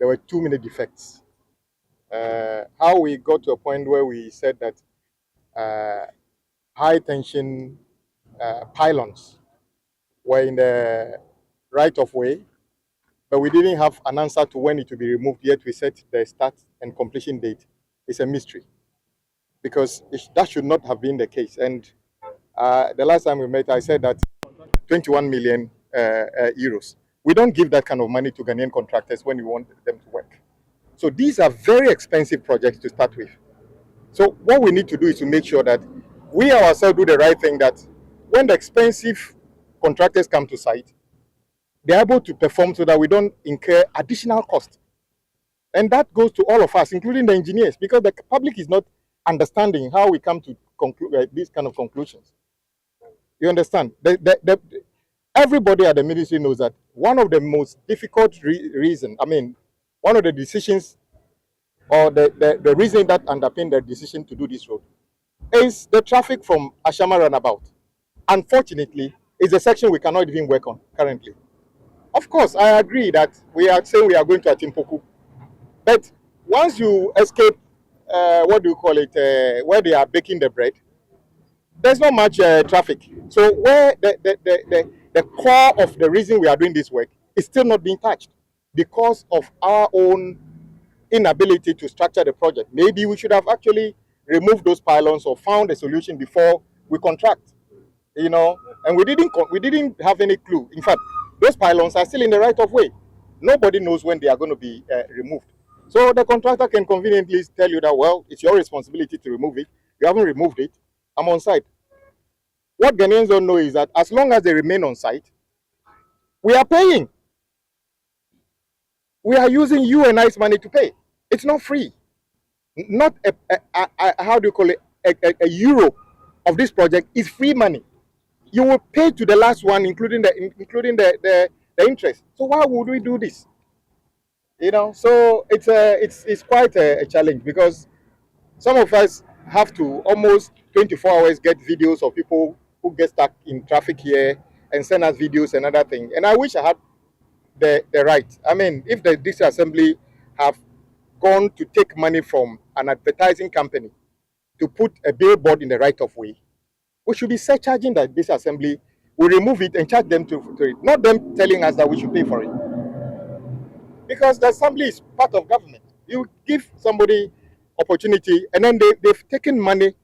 there were too many defects. How we got to a point where we said that high tension pylons were in the right of way, but we didn't have an answer to when it will be removed, yet we set the start and completion date. It's a mystery, because that should not have been the case. And the last time we met, I said that 21 million euros. We don't give that kind of money to Ghanaian contractors when we want them to work. So these are very expensive projects to start with. So what we need to do is to make sure that we ourselves do the right thing, that when the expensive contractors come to site, they're able to perform so that we don't incur additional cost. And that goes to all of us, including the engineers, because the public is not understanding how we come to conclude these kind of conclusions. You understand? Everybody at the ministry knows that one of the most difficult one of the decisions or the reason that underpinned the decision to do this road is the traffic from Ashama Runabout. Unfortunately, it's a section we cannot even work on currently. Of course, I agree that we are saying we are going to Atimpoku, but once you escape, where they are baking the bread, there's not much traffic. So where the core of the reason we are doing this work is still not being touched because of our own inability to structure the project. Maybe we should have actually removed those pylons or found a solution before we contract, and we didn't have any clue. In fact, those pylons are still in the right of way. Nobody knows when they are going to be removed. So the contractor can conveniently tell you that, well, it's your responsibility to remove it. You haven't removed it. I'm on site. What Ghanaians don't know is that as long as they remain on site, we are paying. We are using you and I's money to pay. It's not free. Not a euro of this project is free money. You will pay to the last one, including the interest. So why would we do this? So it's quite a challenge, because some of us have to almost 24 hours get videos of people who get stuck in traffic here and send us videos and other things. And I wish I had the right. I mean, if the district assembly have gone to take money from an advertising company to put a billboard in the right of way, we should be surcharging that this assembly. We remove it and charge them to it, not them telling us that we should pay for it. Because the assembly is part of government. You give somebody opportunity, and then they've taken money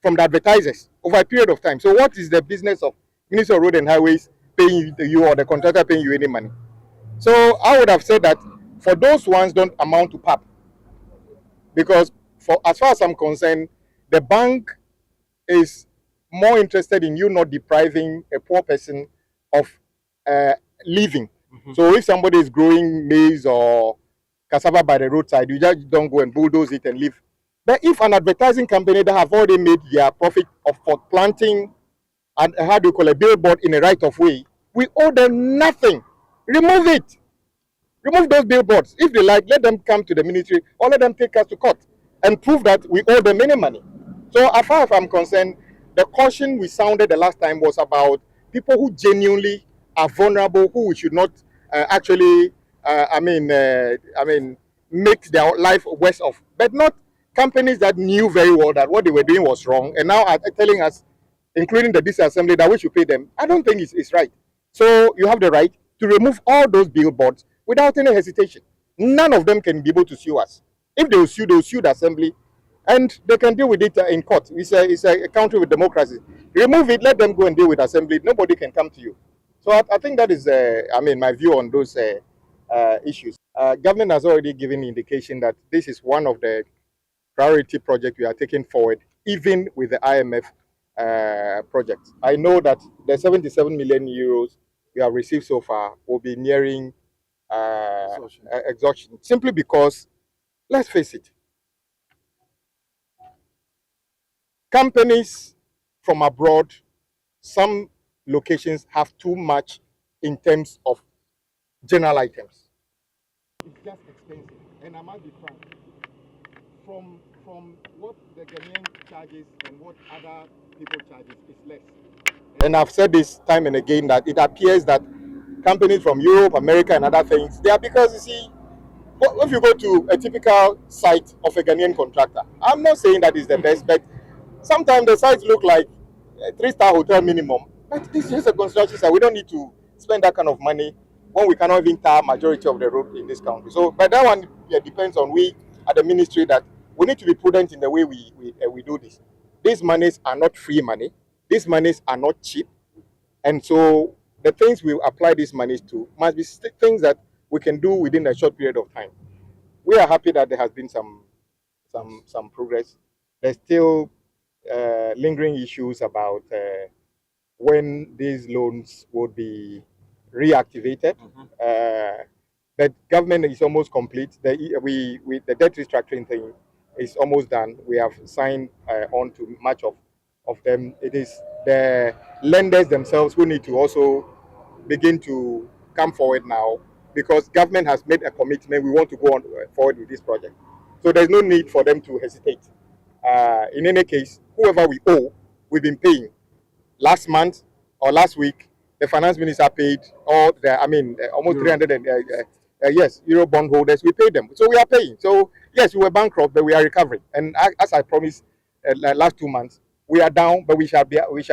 from the advertisers over a period of time. So what is the business of Minister of Road and Highways paying you or the contractor paying you any money? So I would have said that for those ones don't amount to PAP. Because as far as I'm concerned, the bank is more interested in you not depriving a poor person of living. Mm-hmm. So if somebody is growing maize or cassava by the roadside, you just don't go and bulldoze it and leave. But if an advertising company that have already made their profit for planting and a billboard in a right of way, we owe them nothing. Remove it. Remove those billboards. If they like, let them come to the ministry or let them take us to court and prove that we owe them any money. So as far as I'm concerned, the caution we sounded the last time was about people who genuinely are vulnerable, who we should not make their life worse off, but not companies that knew very well that what they were doing was wrong and now are telling us, including the district assembly, that we should pay them. I don't think it's right. So you have the right to remove all those billboards without any hesitation. None of them can be able to sue us. If they will sue the assembly, and they can deal with it in court. It's a country with democracy. Remove it, let them go and deal with assembly. Nobody can come to you. So I think that is, my view on those issues. Government has already given indication that this is one of the priority projects we are taking forward, even with the IMF project. I know that the 77 million euros we have received so far will be nearing exhaustion, simply because, let's face it, companies from abroad, some locations have too much in terms of general items. It's just expensive, and I must be frank, from what the Ghanaian charges and what other people charges is less. And I've said this time and again that it appears that companies from Europe, America, and other things, they are, because you see, if you go to a typical site of a Ghanaian contractor, I'm not saying that is the best, but sometimes the sites look like a 3-star hotel minimum. But this is just a construction site. We don't need to spend that kind of money when we cannot even tar majority of the road in this country. So, but that one depends on we at the ministry that we need to be prudent in the way we do this. These monies are not free money. These monies are not cheap, and so the things we apply these monies to must be things that we can do within a short period of time. We are happy that there has been some progress. There's still lingering issues about when these loans would be reactivated. The government is almost complete. The debt restructuring thing is almost done. We have signed on to much of them. It is the lenders themselves who need to also begin to come forward now, because government has made a commitment. We want to go on forward with this project. So there's no need for them to hesitate. In any case, whoever we owe, we've been paying. Last month or last week, the finance minister paid all the, almost Euro. 300 and, Euro bond holders. We paid them. So we are paying. So yes, we were bankrupt, but we are recovering. And as I promised last 2 months, we are down, but we shall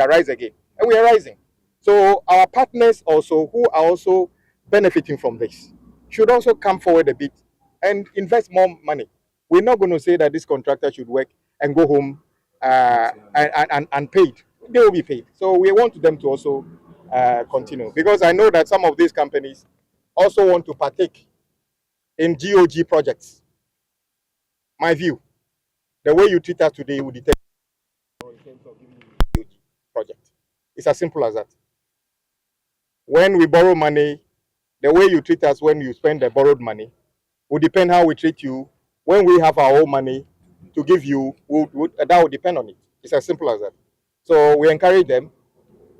rise again. And we are rising. So our partners also, who are also benefiting from this, should also come forward a bit and invest more money. We're not going to say that this contractor should work and go home and paid. They will be paid. So we want them to also continue, because I know that some of these companies also want to partake in GOG projects. My view, the way you treat us today will determine in terms of giving you GOG project. It's as simple as that. When we borrow money, the way you treat us when you spend the borrowed money will depend how we treat you when we have our own money to give you. That will depend on it. It's as simple as that. So we encourage them.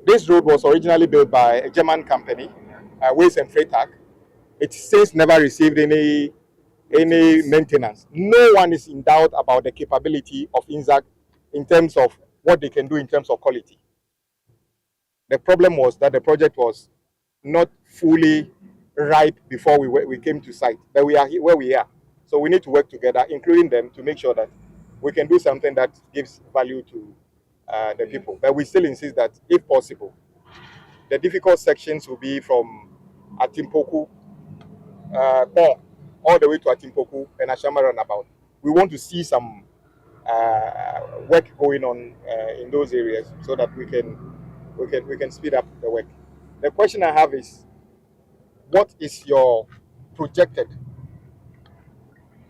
This road was originally built by a German company, Waste and Freight Tag. It since never received any maintenance. No one is in doubt about the capability of INZAC in terms of what they can do in terms of quality. The problem was that the project was not fully ripe before we came to site, but we are here where we are. So we need to work together, including them, to make sure that we can do something that gives value to the people. But we still insist that, if possible, the difficult sections will be from Atimpoku, all the way to Atimpoku and Ashama Runabout. We want to see some work going on in those areas so that we can speed up the work. The question I have is, what is your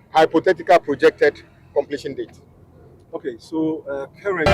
hypothetical projected completion date? Okay, so currently